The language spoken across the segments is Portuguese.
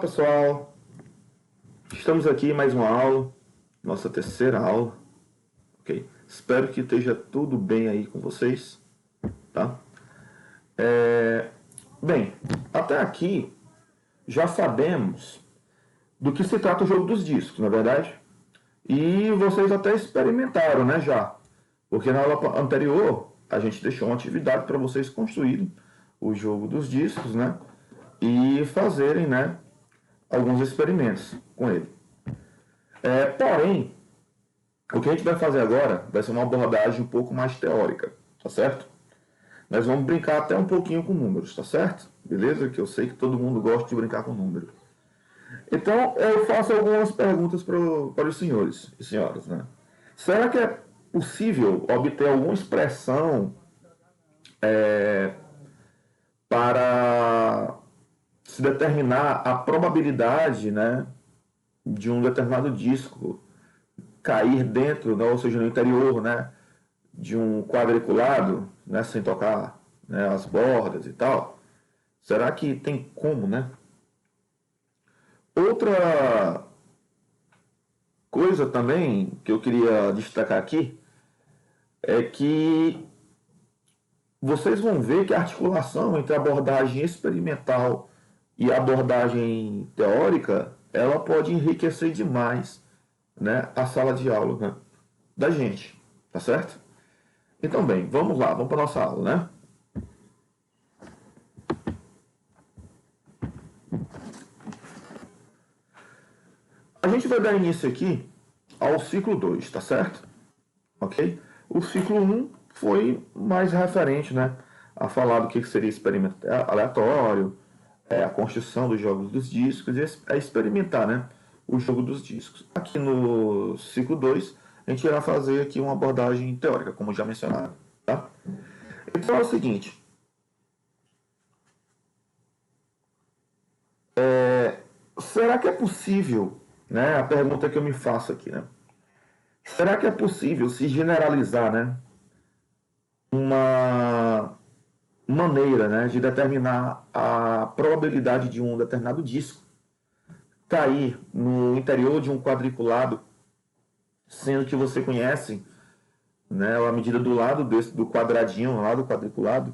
Pessoal, estamos aqui em mais uma aula, nossa terceira aula, ok? Espero que esteja tudo bem aí com vocês, tá? Bem, até aqui já sabemos do que se trata o jogo dos discos, na verdade? E vocês até experimentaram, né, já? Porque na aula anterior a gente deixou uma atividade para vocês construírem o jogo dos discos, né? E fazerem, né, alguns experimentos com ele. Porém, o que a gente vai fazer agora vai ser uma abordagem um pouco mais teórica, tá certo? Nós vamos brincar até um pouquinho com números, tá certo? Beleza? Que eu sei que todo mundo gosta de brincar com números. Então, eu faço algumas perguntas para os senhores e senhoras, né? Será que é possível obter alguma expressão para se determinar a probabilidade, né, de um determinado disco cair dentro, né, ou seja, no interior, né, de um quadriculado, né, sem tocar, né, as bordas e tal? Será que tem como, né? Outra coisa também que eu queria destacar aqui é que vocês vão ver que a articulação entre a abordagem experimental e a abordagem teórica, ela pode enriquecer demais, né, a sala de aula, né, da gente, tá certo? Então, bem, vamos lá, vamos para a nossa aula, né? A gente vai dar início aqui ao ciclo 2, tá certo? Ok? O ciclo 1 foi mais referente, né, a falar do que seria experimento aleatório, a construção dos jogos dos discos e a experimentar, né, o jogo dos discos. Aqui no ciclo 2, a gente irá fazer aqui uma abordagem teórica, como já mencionado, tá? Então é o seguinte, será que é possível, né, a pergunta que eu me faço aqui, né? Será que é possível se generalizar, né, uma maneira, né, de determinar a probabilidade de um determinado disco cair no interior de um quadriculado, sendo que você conhece, né, a medida do lado do quadradinho lá do quadriculado?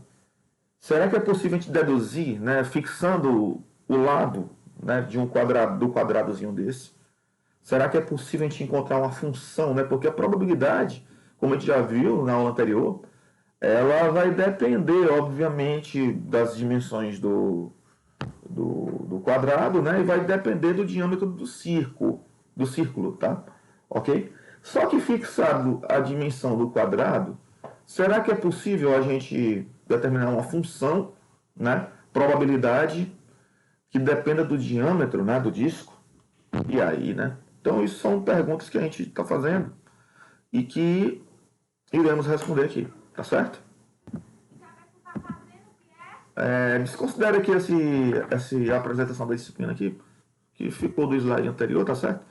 Será que é possível a gente deduzir, né, fixando o lado, né, de um quadrado, do quadradozinho desse? Será que é possível a gente encontrar uma função, né? Porque a probabilidade, como a gente já viu na aula anterior, ela vai depender, obviamente, das dimensões do quadrado, né? E vai depender do diâmetro do círculo, tá? Ok? Só que fixado a dimensão do quadrado, será que é possível a gente determinar uma função, né? Probabilidade que dependa do diâmetro, né, do disco? E aí, né? Então, isso são perguntas que a gente está fazendo e que iremos responder aqui, tá certo? Desconsidere aqui essa apresentação da disciplina aqui, que ficou do slide anterior, tá certo?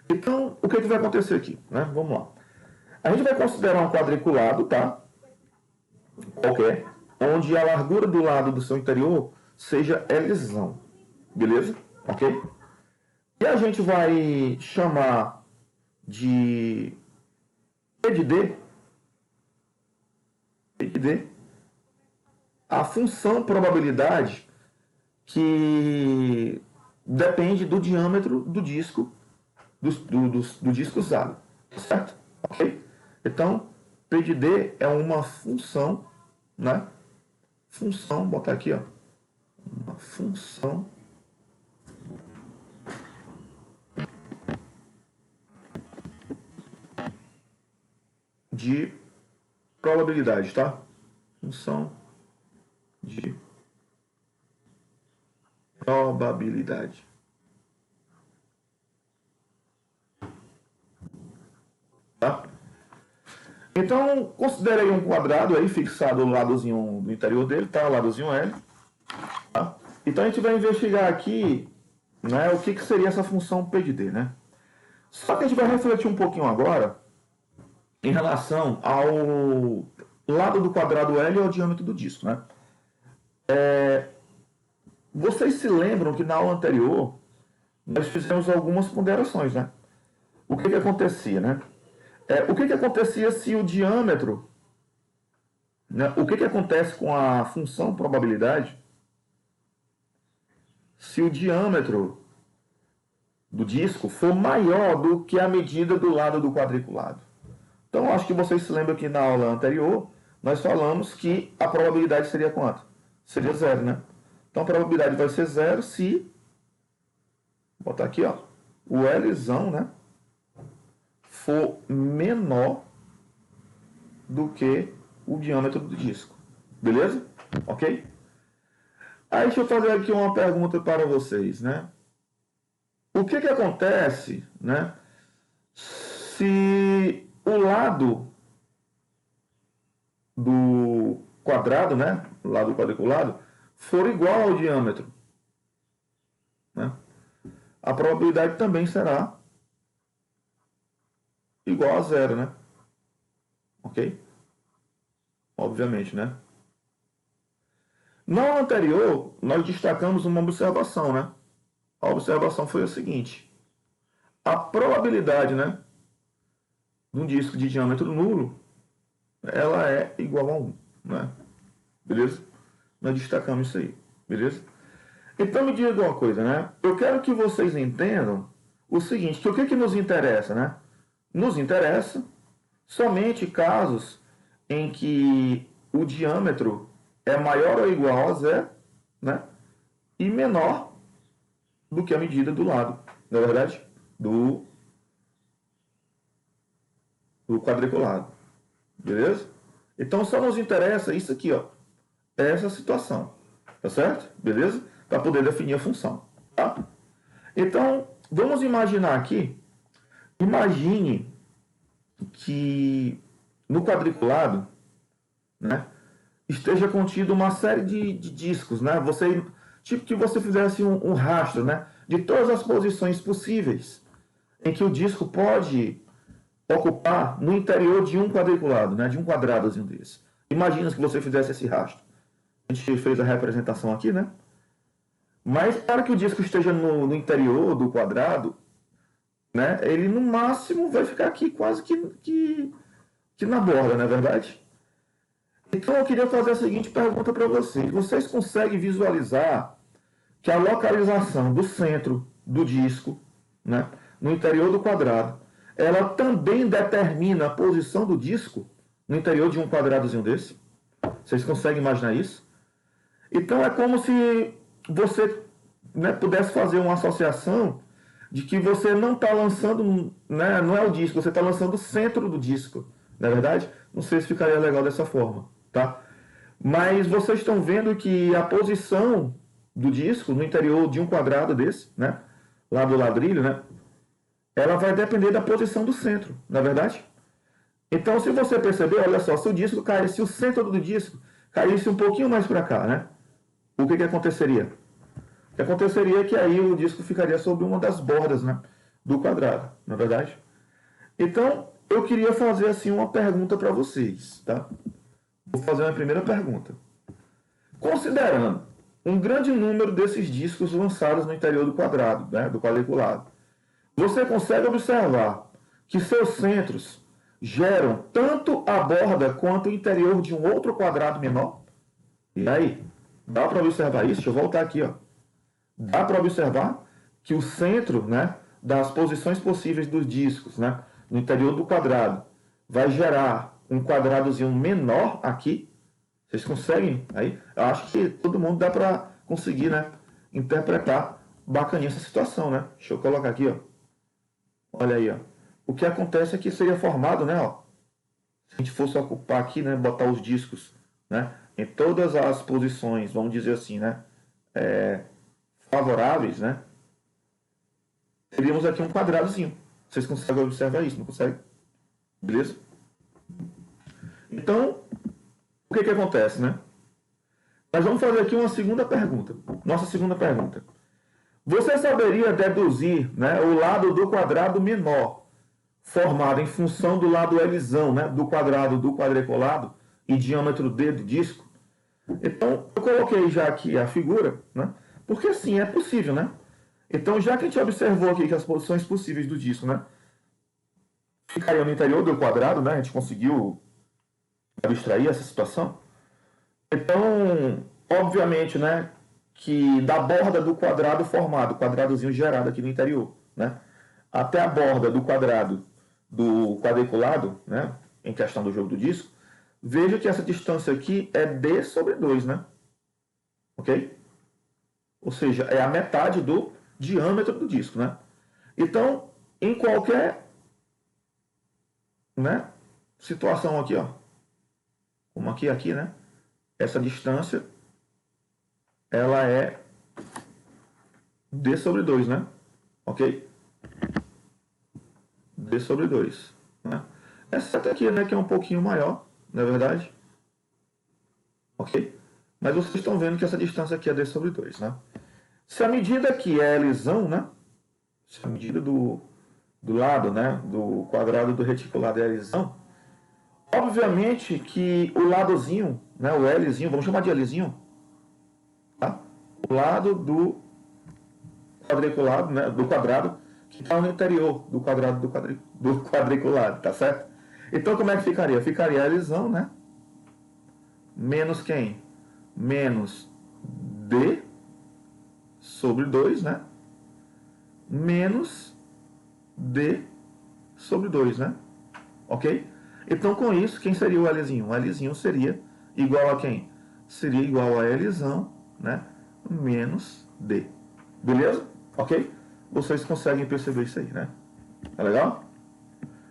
Então, o que vai acontecer aqui, né? Vamos lá. A gente vai considerar um quadriculado, tá? Ok? Onde a largura do lado do seu interior seja Lzão, beleza? Ok? E a gente vai chamar de P de D, a função probabilidade que depende do diâmetro do disco, do disco usado, certo? Ok? Então, P de D é uma função, né? Função, vou botar aqui, ó, uma função de probabilidade, tá? Função de probabilidade. Tá? Então, considere aí um quadrado aí fixado no ladozinho do interior dele, tá? O ladozinho L. Tá? Então, a gente vai investigar aqui, né, o que seria essa função P de D, né? Só que a gente vai refletir um pouquinho agora em relação ao lado do quadrado L e ao diâmetro do disco, né? Vocês se lembram que na aula anterior nós fizemos algumas ponderações, né? O que acontecia, né? O que acontecia se o diâmetro, né? O que acontece com a função probabilidade se o diâmetro do disco for maior do que a medida do lado do quadriculado? Então, acho que vocês se lembram que na aula anterior nós falamos que a probabilidade seria quanto? Seria zero, né? Então, a probabilidade vai ser zero se, vou botar aqui, ó, o Lzão, né, for menor do que o diâmetro do disco. Beleza? Ok? Aí deixa eu fazer aqui uma pergunta para vocês, né? O que acontece, né, se o lado do quadrado, né, o lado quadriculado, for igual ao diâmetro, né? A probabilidade também será igual a zero, né? Ok? Obviamente, né? Na aula anterior, nós destacamos uma observação, né? A observação foi a seguinte: a probabilidade, né, de um disco de diâmetro nulo, ela é igual a 1, né? Beleza? Nós destacamos isso aí, beleza? Então me diga uma coisa, né? Eu quero que vocês entendam o seguinte, que o que nos interessa, né? Nos interessa somente casos em que o diâmetro é maior ou igual a zero, né? E menor do que a medida do lado, na verdade, do quadriculado. Beleza? Então só nos interessa isso aqui, ó. Essa situação. Tá certo? Beleza? Para poder definir a função. Tá? Então, vamos imaginar aqui. Imagine que no quadriculado, né, esteja contido uma série de discos, né? Tipo que você fizesse um rastro, né, de todas as posições possíveis em que o disco pode ocupar no interior de um quadriculado, né, de um quadradozinho desse. Imagina que você fizesse esse rastro. A gente fez a representação aqui, né? Mas para que o disco esteja no interior do quadrado, né, ele no máximo vai ficar aqui quase que na borda, não é verdade? Então eu queria fazer a seguinte pergunta para vocês. Vocês conseguem visualizar que a localização do centro do disco, né, no interior do quadrado, ela também determina a posição do disco no interior de um quadradozinho desse? Vocês conseguem imaginar isso? Então é como se você, né, pudesse fazer uma associação de que você não está lançando, né, não é o disco, você está lançando o centro do disco, não é verdade? Não sei se ficaria legal dessa forma, tá? Mas vocês estão vendo que a posição do disco no interior de um quadrado desse, né, lá do ladrilho, né, ela vai depender da posição do centro, não é verdade? Então, se você perceber, olha só, se o disco caísse, se o centro do disco caísse um pouquinho mais para cá, né, o que aconteceria? O que aconteceria é que aí o disco ficaria sobre uma das bordas, né, do quadrado, não é verdade? Então, eu queria fazer assim uma pergunta para vocês, tá? Vou fazer uma primeira pergunta. Considerando um grande número desses discos lançados no interior do quadrado, né, do quadriculado, você consegue observar que seus centros geram tanto a borda quanto o interior de um outro quadrado menor? E aí, dá para observar isso? Deixa eu voltar aqui, ó. Dá para observar que o centro, né, das posições possíveis dos discos, né, no interior do quadrado vai gerar um quadradozinho menor aqui. Vocês conseguem? Aí, eu acho que todo mundo dá para conseguir, né, interpretar bacaninha essa situação, né? Deixa eu colocar aqui, ó. Olha aí, ó. O que acontece é que seria formado, né, ó. Se a gente fosse ocupar aqui, né, botar os discos, né, em todas as posições, vamos dizer assim, né, favoráveis, né, teríamos aqui um quadradozinho. Vocês conseguem observar isso, não conseguem? Beleza? Então, o que acontece, né? Nós vamos fazer aqui uma segunda pergunta. Nossa segunda pergunta. Você saberia deduzir, né, o lado do quadrado menor, formado em função do lado Lzão, né, do quadrado do quadriculado e diâmetro D do disco? Então, eu coloquei já aqui a figura, né, porque assim, é possível, né? Então, já que a gente observou aqui que as posições possíveis do disco, né, ficariam no interior do quadrado, né, a gente conseguiu abstrair essa situação. Então, obviamente, né, que da borda do quadrado formado, quadradozinho gerado aqui no interior, né, até a borda do quadrado do quadriculado, né, em questão do jogo do disco, veja que essa distância aqui é d sobre 2, né? Ok? Ou seja, é a metade do diâmetro do disco, né? Então, em qualquer, né, situação aqui, ó, como aqui, né, essa distância, ela é d sobre 2, né? Ok? D sobre 2, né? Essa aqui, né, que é um pouquinho maior, não é verdade? Ok? Mas vocês estão vendo que essa distância aqui é d sobre 2, né? Se a medida aqui é Lzão, né? Se a medida do lado, né, do quadrado do reticulado é Lzão, obviamente que o ladozinho, né, o Lzinho, vamos chamar de Lzinho, tá? O lado do quadriculado, né, do quadrado, que está no interior do quadrado do quadriculado, tá certo? Então, como é que ficaria? Ficaria Lzão, né? Menos quem? Menos D sobre 2, né? Menos D sobre 2, né? Ok? Então, com isso, quem seria o Lzinho? O Lzinho seria igual a quem? Seria igual a Lzão, né? Menos D. Beleza? Ok? Vocês conseguem perceber isso aí, né? Tá legal?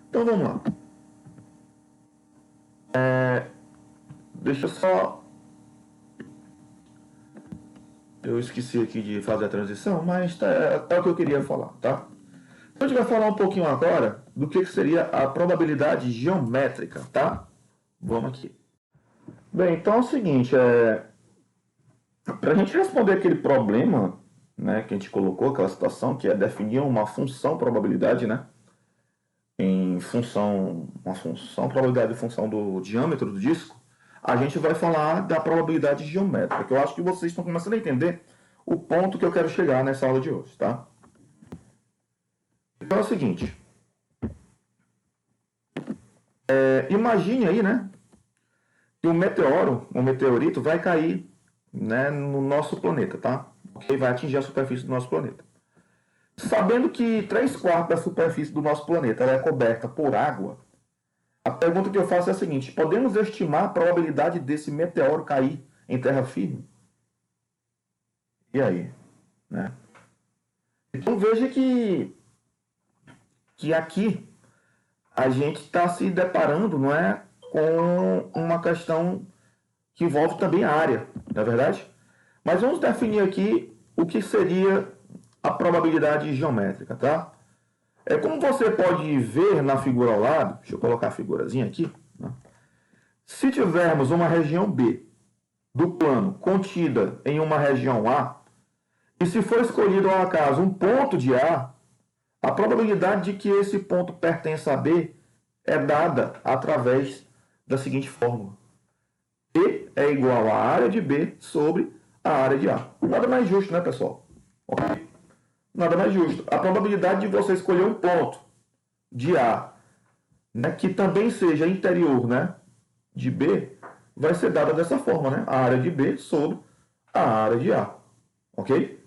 Então, vamos lá. Deixa eu só... Eu esqueci aqui de fazer a transição, mas é o que eu queria falar, tá? Então, a gente vai falar um pouquinho agora do que seria a probabilidade geométrica, tá? Vamos aqui. Bem, então é o seguinte, para a gente responder aquele problema, né, que a gente colocou, aquela situação, que é definir uma função probabilidade, né, em função, uma função probabilidade em função do diâmetro do disco, a gente vai falar da probabilidade geométrica, que eu acho que vocês estão começando a entender o ponto que eu quero chegar nessa aula de hoje, tá? Então é o seguinte, imagine aí, né, que um meteoro, um meteorito vai cair, né, no nosso planeta, tá? Ok? Vai atingir a superfície do nosso planeta. Sabendo que 3/4 da superfície do nosso planeta é coberta por água, a pergunta que eu faço é a seguinte: podemos estimar a probabilidade desse meteoro cair em terra firme? E aí? Né? Então veja que aqui a gente está se deparando, não é, com uma questão que envolve também a área, não é verdade? Mas vamos definir aqui o que seria a probabilidade geométrica, tá? É como você pode ver na figura ao lado, deixa eu colocar a figurazinha aqui, né? Se tivermos uma região B do plano contida em uma região A, e se for escolhido ao acaso um ponto de a probabilidade de que esse ponto pertença a B é dada através da seguinte fórmula: E é igual à área de B sobre a área de A. Nada mais justo, né, pessoal? Ok? Nada mais justo. A probabilidade de você escolher um ponto de A, né, que também seja interior, né, de B, vai ser dada dessa forma, né? A área de B sobre a área de A. Ok?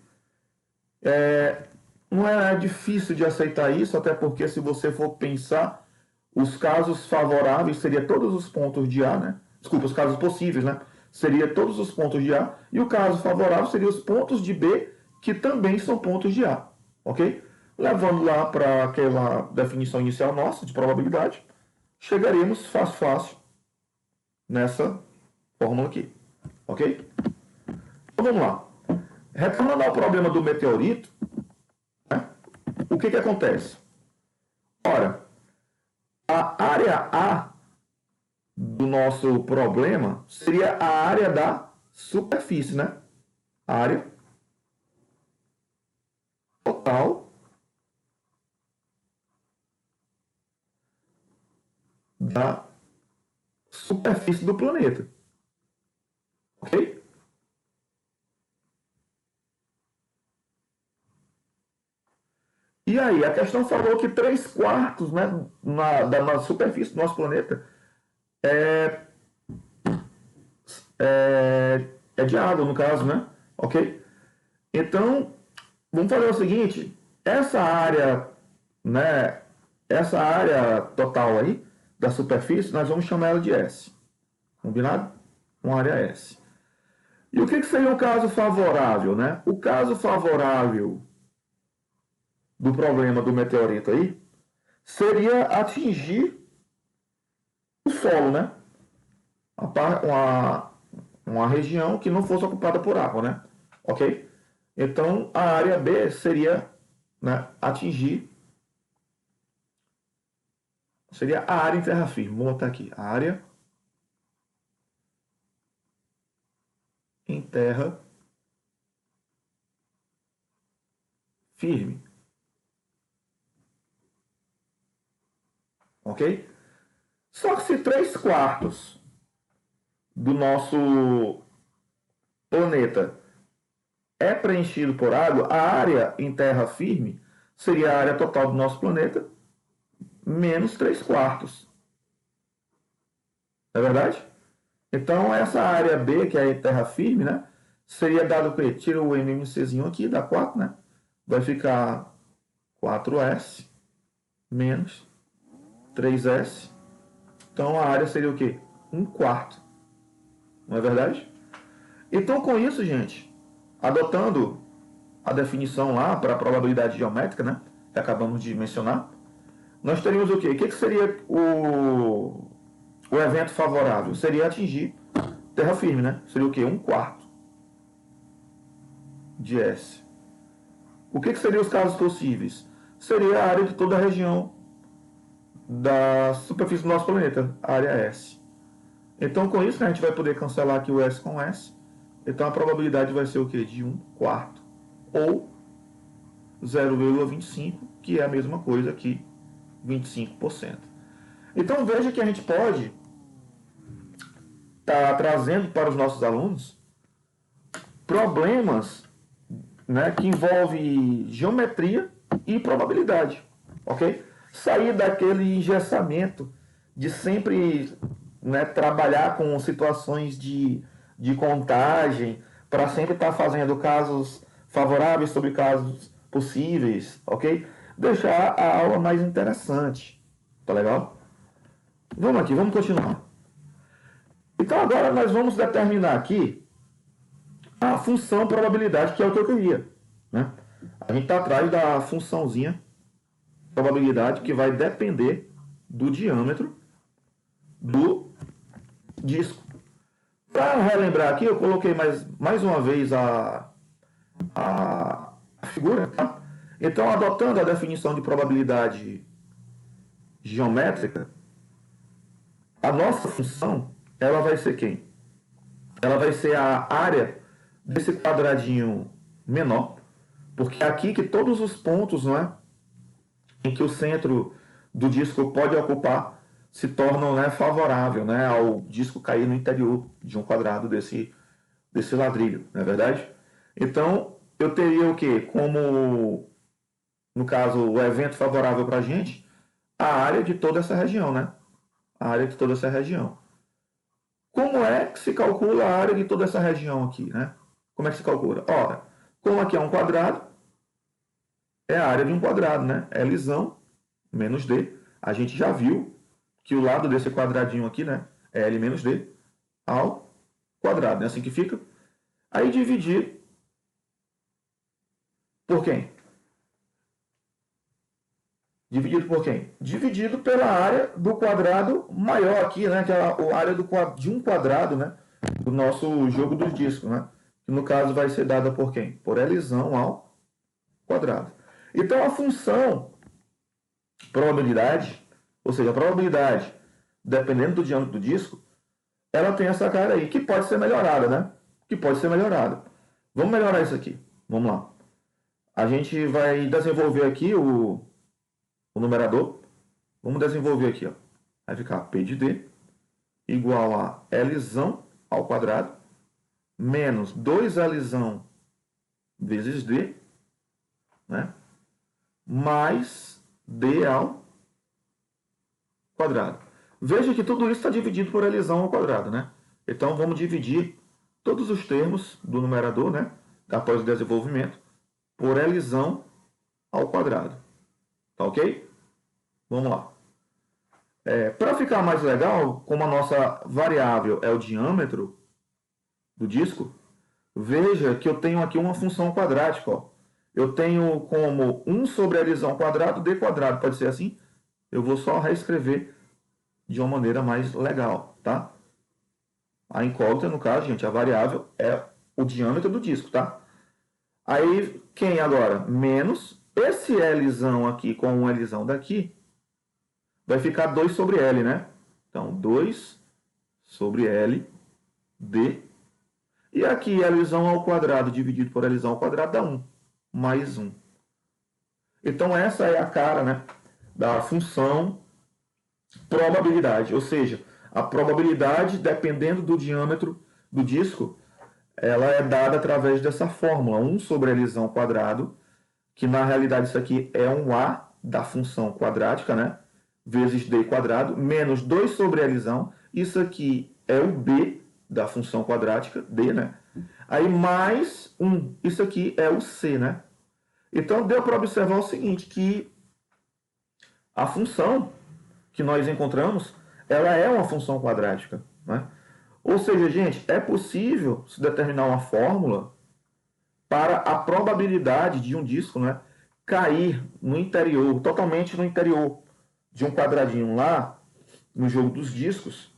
Não é difícil de aceitar isso, até porque se você for pensar, os casos favoráveis seria todos os pontos de A, né? Desculpa, os casos possíveis, né? Seria todos os pontos de A, e o caso favorável seria os pontos de B, que também são pontos de A. Ok? Levando lá para aquela definição inicial nossa de probabilidade, chegaremos fácil nessa fórmula aqui. Ok? Então vamos lá. Retornando ao problema do meteorito, né, o que acontece? Ora, a área A do nosso problema seria a área da superfície, né? A área total da superfície do planeta. Ok? E aí, a questão falou que 3/4, né, na superfície do nosso planeta é, é de água, no caso, né? Ok? Então, vamos fazer o seguinte, essa área, né, essa área total aí da superfície, nós vamos chamar ela de S. Combinado? Uma área S. E o que seria o caso favorável, né? O caso favorável do problema do meteorito aí seria atingir o solo, né? Uma região que não fosse ocupada por água, né? Ok? Então, a área B seria, né, atingir, seria a área em terra firme. Vou botar aqui, a área em terra firme. Ok? Só que se 3/4 do nosso planeta é preenchido por água, a área em terra firme seria a área total do nosso planeta menos 3/4. Não é verdade? Então, essa área B, que é a terra firme, né? Seria dado o quê? Tira o MMCzinho aqui, dá 4, né? Vai ficar 4S menos 3S. Então, a área seria o quê? 1/4. Não é verdade? Então, com isso, gente, adotando a definição lá para a probabilidade geométrica, né? Que acabamos de mencionar, nós teríamos o quê? O que seria o evento favorável? Seria atingir terra firme, né? Seria o quê? 1/4 de S. O que seriam os casos possíveis? Seria a área de toda a região da superfície do nosso planeta, a área S. Então, com isso, né, a gente vai poder cancelar aqui o S com S. Então, a probabilidade vai ser o quê? De 1/4 ou 0,25, que é a mesma coisa que 25%. Então, veja que a gente pode estar trazendo para os nossos alunos problemas, né, que envolvem geometria e probabilidade, ok? Sair daquele engessamento de sempre, né, trabalhar com situações de contagem, para sempre estar fazendo casos favoráveis sobre casos possíveis, ok? Deixar a aula mais interessante, tá legal? Vamos aqui, vamos continuar. Então agora nós vamos determinar aqui a função probabilidade, que é o que eu queria, né? A gente está atrás da funçãozinha probabilidade que vai depender do diâmetro do disco. Para relembrar aqui, eu coloquei mais uma vez a figura, tá? Então, adotando a definição de probabilidade geométrica, a nossa função, ela vai ser quem? Ela vai ser a área desse quadradinho menor, porque é aqui que todos os pontos, não é, em que o centro do disco pode ocupar se tornam, né, favorável, né, ao disco cair no interior de um quadrado desse ladrilho, não é verdade? Então, eu teria o quê? Como, no caso, o evento favorável para a gente, a área de toda essa região, né? A área de toda essa região. Como é que se calcula a área de toda essa região aqui, né? Como é que se calcula? Ora, como aqui é um quadrado, é a área de um quadrado, né? Lzão menos D. A gente já viu que o lado desse quadradinho aqui, né, é L menos D ao quadrado, né? Assim que fica. Aí dividir por quem? Dividido por quem? Dividido pela área do quadrado maior aqui, né? Que é a área de um quadrado, né? Do nosso jogo dos discos, né? Que no caso vai ser dada por quem? Por Lzão ao quadrado. Então a função probabilidade, ou seja, a probabilidade, dependendo do diâmetro do disco, ela tem essa cara aí, que pode ser melhorada, né? Que pode ser melhorada. Vamos melhorar isso aqui. Vamos lá. A gente vai desenvolver aqui o numerador. Vamos desenvolver aqui, ó. Vai ficar P de D igual a Lzão ao quadrado menos 2Lzão vezes D, né? mais D ao quadrado. Veja que tudo isso está dividido por Lzão ao quadrado, né? Então, vamos dividir todos os termos do numerador, né? Após o desenvolvimento, por Lzão ao quadrado. Tá ok? Vamos lá. Para ficar mais legal, como a nossa variável é o diâmetro do disco, veja que eu tenho aqui uma função quadrática. Ó. Eu tenho como 1 sobre Lzão ao quadrado, D quadrado. Pode ser assim? Eu vou só reescrever de uma maneira mais legal, tá? A incógnita, no caso, gente, a variável é o diâmetro do disco, tá? Aí, quem agora? Menos esse Lzão aqui com um Lzão daqui, vai ficar 2 sobre L, né? Então, 2 sobre L, D. E aqui, Lzão ao quadrado dividido por Lzão ao quadrado dá 1, mais 1. Então, essa é a cara, né, da função probabilidade, ou seja, a probabilidade, dependendo do diâmetro do disco, ela é dada através dessa fórmula, 1 sobre Lzão ao quadrado, que na realidade isso aqui é um A da função quadrática, né? Vezes D quadrado, menos 2 sobre Lzão, isso aqui é o B da função quadrática, D, né? Aí mais 1, isso aqui é o C, né? Então deu para observar o seguinte, que a função que nós encontramos, ela é uma função quadrática, né? Ou seja, gente, é possível se determinar uma fórmula para a probabilidade de um disco, né, cair no interior, totalmente no interior de um quadradinho lá, no jogo dos discos,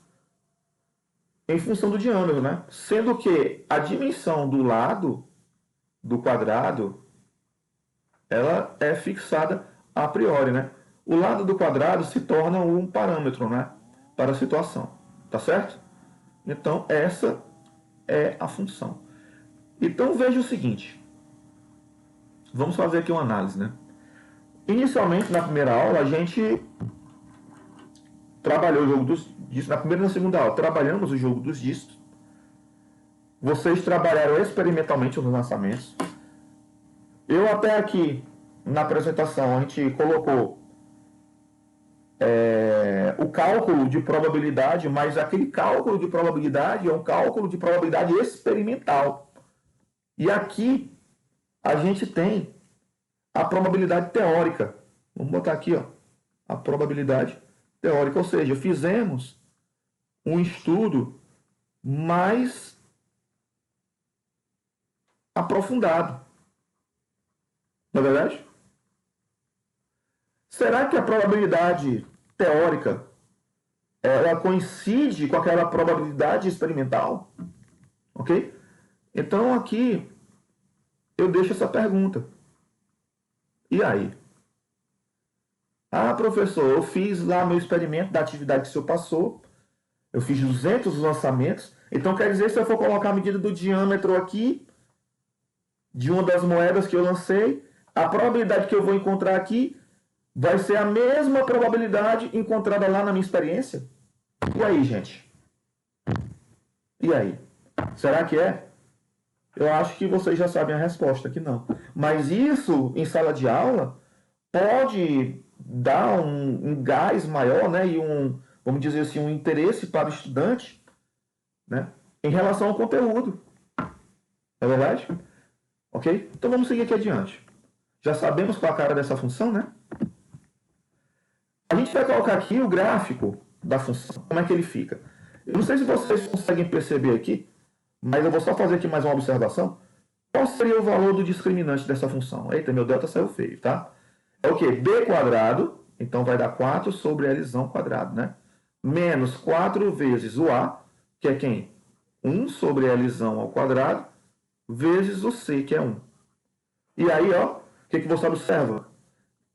em função do diâmetro, né? Sendo que a dimensão do lado do quadrado, ela é fixada a priori, né? O lado do quadrado se torna um parâmetro, né, para a situação, tá certo? Então, essa é a função. Então, veja o seguinte. Vamos fazer aqui uma análise, né? Inicialmente, na primeira aula, a gente trabalhou o jogo dos discos. Na primeira e na segunda aula, trabalhamos o jogo dos discos. Vocês trabalharam experimentalmente os lançamentos. Eu até aqui, na apresentação, a gente colocou o cálculo de probabilidade, mas aquele cálculo de probabilidade é um cálculo de probabilidade experimental. E aqui a gente tem a probabilidade teórica. Vamos botar aqui, ó, a probabilidade teórica, ou seja, fizemos um estudo mais aprofundado. Não é verdade? Será que a probabilidade teórica ela coincide com aquela probabilidade experimental? Ok? Então aqui eu deixo essa pergunta. E aí? Ah, professor, eu fiz lá meu experimento da atividade que o senhor passou. Eu fiz 200 lançamentos. Então quer dizer, se eu for colocar a medida do diâmetro aqui, de uma das moedas que eu lancei, a probabilidade que eu vou encontrar aqui vai ser a mesma probabilidade encontrada lá na minha experiência? E aí, gente? E aí? Será que é? Eu acho que vocês já sabem a resposta, que não. Mas isso, em sala de aula, pode dar um gás maior, né? E vamos dizer assim, um interesse para o estudante, né? Em relação ao conteúdo. É verdade? Ok? Então vamos seguir aqui adiante. Já sabemos qual a cara dessa função, né? A gente vai colocar aqui o gráfico da função. Como é que ele fica? Eu não sei se vocês conseguem perceber aqui, mas eu vou só fazer aqui mais uma observação. Qual seria o valor do discriminante dessa função? Eita, meu delta saiu feio, tá? É o quê? B quadrado, então vai dar 4 sobre Lzão quadrado, né? Menos 4 vezes o A, que é quem? 1 sobre Lzão ao quadrado, vezes o C, que é 1. E aí, ó, o que você observa?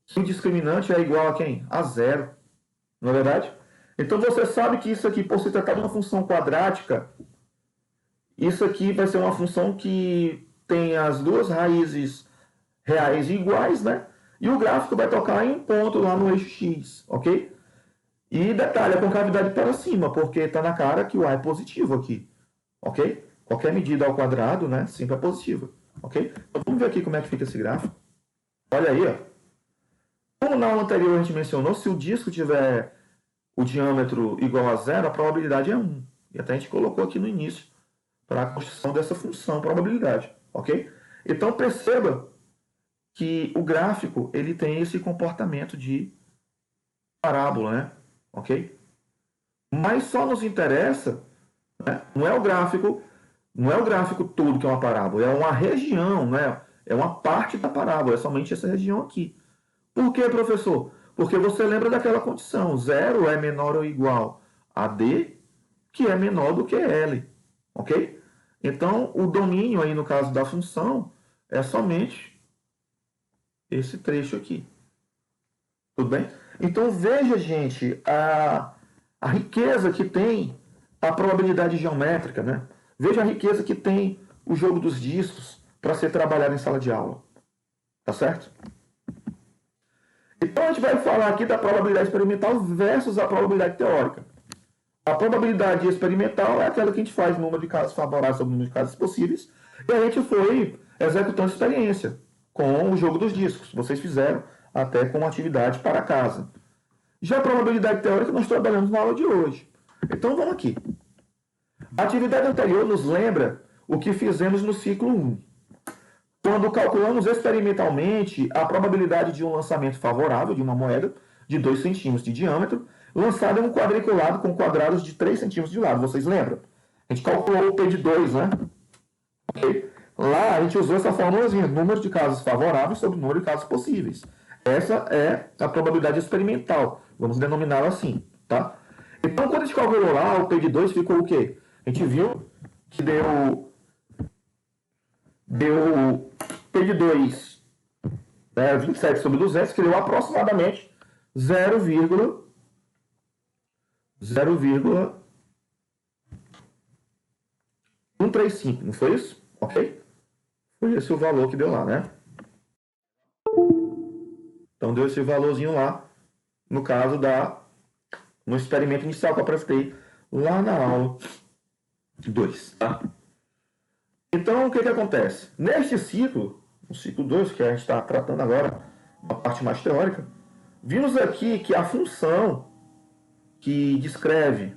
Que o discriminante é igual a quem? A zero. Não é verdade? Então você sabe que isso aqui, por se tratar de uma função quadrática, isso aqui vai ser uma função que tem as duas raízes reais iguais, né? E o gráfico vai tocar em um ponto lá no eixo X, ok? E detalhe, a concavidade para cima, porque está na cara que o A é positivo aqui, ok? Qualquer medida ao quadrado, né, sempre é positiva, ok? Então vamos ver aqui como é que fica esse gráfico. Olha aí, ó. Como na aula anterior a gente mencionou, se o disco tiver o diâmetro igual a zero, a probabilidade é 1. E até a gente colocou aqui no início para a construção dessa função probabilidade, ok? Então perceba que o gráfico ele tem esse comportamento de parábola, né? Ok? Mas só nos interessa, né? Não é o gráfico todo que é uma parábola, é uma região, né? É uma parte da parábola, é somente essa região aqui. Por que, professor? Porque você lembra daquela condição, zero é menor ou igual a D, que é menor do que L, ok? Então, o domínio aí no caso da função é somente esse trecho aqui. Tudo bem? Então, veja, gente, a riqueza que tem a probabilidade geométrica, né? Veja a riqueza que tem o jogo dos discos para ser trabalhado em sala de aula. Tá certo? Então, a gente vai falar aqui da probabilidade experimental versus a probabilidade teórica. A probabilidade experimental é aquela que a gente faz no número de casos favoráveis sobre o número de casos possíveis. E a gente foi executando experiência com o jogo dos discos. Vocês fizeram até com atividade para casa. Já a probabilidade teórica nós trabalhamos na aula de hoje. Então vamos aqui. A atividade anterior nos lembra o que fizemos no ciclo 1. Quando calculamos experimentalmente a probabilidade de um lançamento favorável de uma moeda de 2 centímetros de diâmetro, lançada em um quadriculado com quadrados de 3 centímetros de lado. Vocês lembram? A gente calculou o P de 2, né? Okay? Lá a gente usou essa formulazinha, número de casos favoráveis sobre número de casos possíveis. Essa é a probabilidade experimental, vamos denominá-la assim, tá? Então, quando a gente calculou lá, o P de 2 ficou o quê? A gente viu que deu P de 2, né, 27 sobre 200, que deu aproximadamente 0,135, não foi isso? Ok? Foi esse o valor que deu lá, né? Então deu esse valorzinho lá, no caso no experimento inicial que eu apresentei lá na aula 2, tá? Então, o que acontece? Neste ciclo, o ciclo 2, que a gente está tratando agora, uma parte mais teórica, vimos aqui que a função que descreve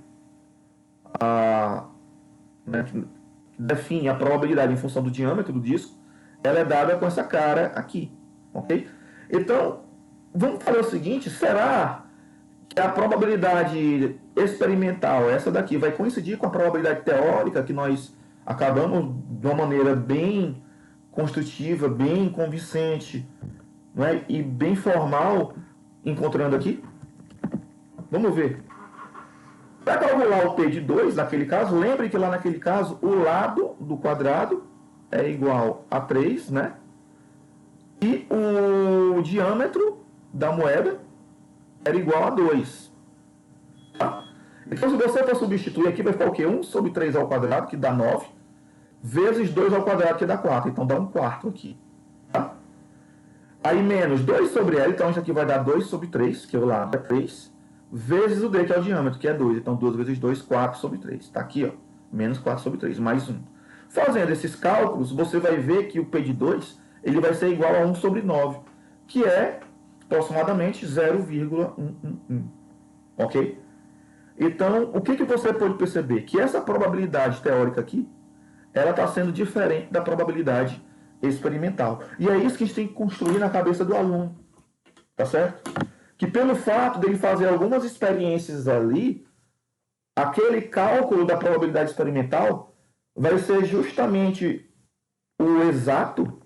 né, que define a probabilidade em função do diâmetro do disco, ela é dada com essa cara aqui, ok? Então, vamos fazer o seguinte, será que a probabilidade experimental, essa daqui, vai coincidir com a probabilidade teórica que nós acabamos de uma maneira bem construtiva, bem convincente, não é? E bem formal encontrando aqui? Vamos ver. Para calcular o P de 2, naquele caso, lembre que lá naquele caso o lado do quadrado é igual a 3, né? E o diâmetro da moeda era igual a 2. Tá? Então, se você for substituir aqui, vai ficar o quê? 1 sobre 3 ao quadrado, que dá 9, vezes 2 ao quadrado, que dá 4. Então, dá 1/4 aqui. Tá? Aí, menos 2 sobre L, então isso aqui vai dar 2 sobre 3, que é o lado é 3, vezes o D, que é o diâmetro, que é 2. Então, 2 vezes 2, 4 sobre 3. Está aqui, ó, menos 4 sobre 3, mais 1. Fazendo esses cálculos, você vai ver que o P de 2 ele vai ser igual a 1 sobre 9, que é aproximadamente 0,111. Ok? Então, o que você pode perceber? Que essa probabilidade teórica aqui, ela está sendo diferente da probabilidade experimental. E é isso que a gente tem que construir na cabeça do aluno. Tá certo? Que pelo fato dele fazer algumas experiências ali, aquele cálculo da probabilidade experimental vai ser justamente o exato,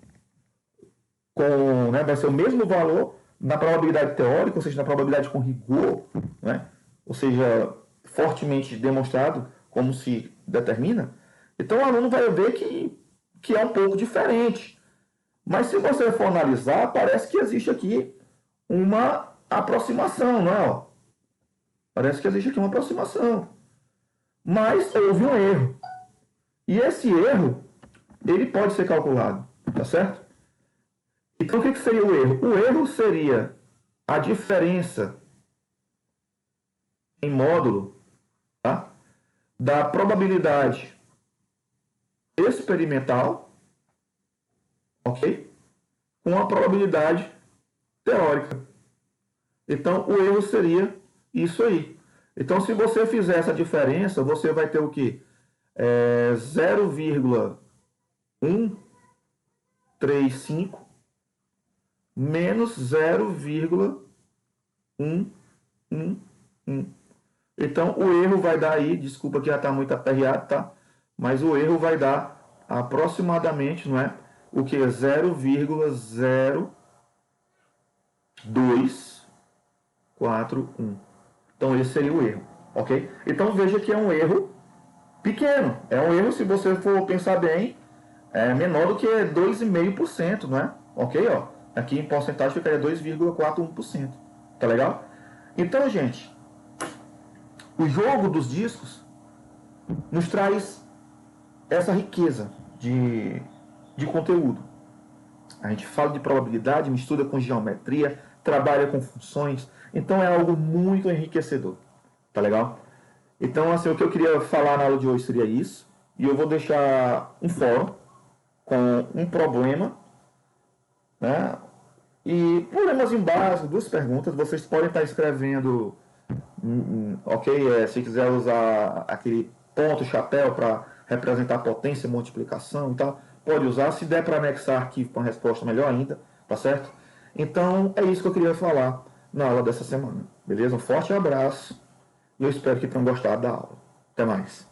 né, vai ser o mesmo valor na probabilidade teórica, ou seja, na probabilidade com rigor, né, ou seja, fortemente demonstrado como se determina. Então o aluno vai ver que é um pouco diferente. Mas se você for analisar, parece que existe aqui uma aproximação, não é? Parece que existe aqui uma aproximação. Mas houve um erro. E esse erro, ele pode ser calculado, tá certo? Então, o que seria o erro? O erro seria a diferença em módulo, tá, da probabilidade experimental, ok? Com a probabilidade teórica. Então, o erro seria isso aí. Então, se você fizer essa diferença, você vai ter o quê? 0,135 menos 0,111. Então, o erro vai dar aí, desculpa que já está muito aperreado, tá? Mas o erro vai dar aproximadamente, não é? O que? 0,0241. Então, esse seria o erro, ok? Então, veja que é um erro pequeno. É um erro, se você for pensar bem, menor do que 2,5%, não é? Ok? Ó, aqui em porcentagem ficaria 2,41%. Tá legal? Então, gente, o jogo dos discos nos traz essa riqueza de conteúdo. A gente fala de probabilidade, mistura com geometria, trabalha com funções. Então é algo muito enriquecedor. Tá legal? Então, assim, o que eu queria falar na aula de hoje seria isso. E eu vou deixar um fórum com um problema, né? E problemas em base, duas perguntas. Vocês podem estar escrevendo, ok? Se quiser usar aquele ponto, chapéu para representar potência, multiplicação e tal, pode usar. Se der para anexar arquivo com a resposta, melhor ainda, tá certo? Então, é isso que eu queria falar na aula dessa semana, beleza? Um forte abraço e eu espero que tenham gostado da aula. Até mais.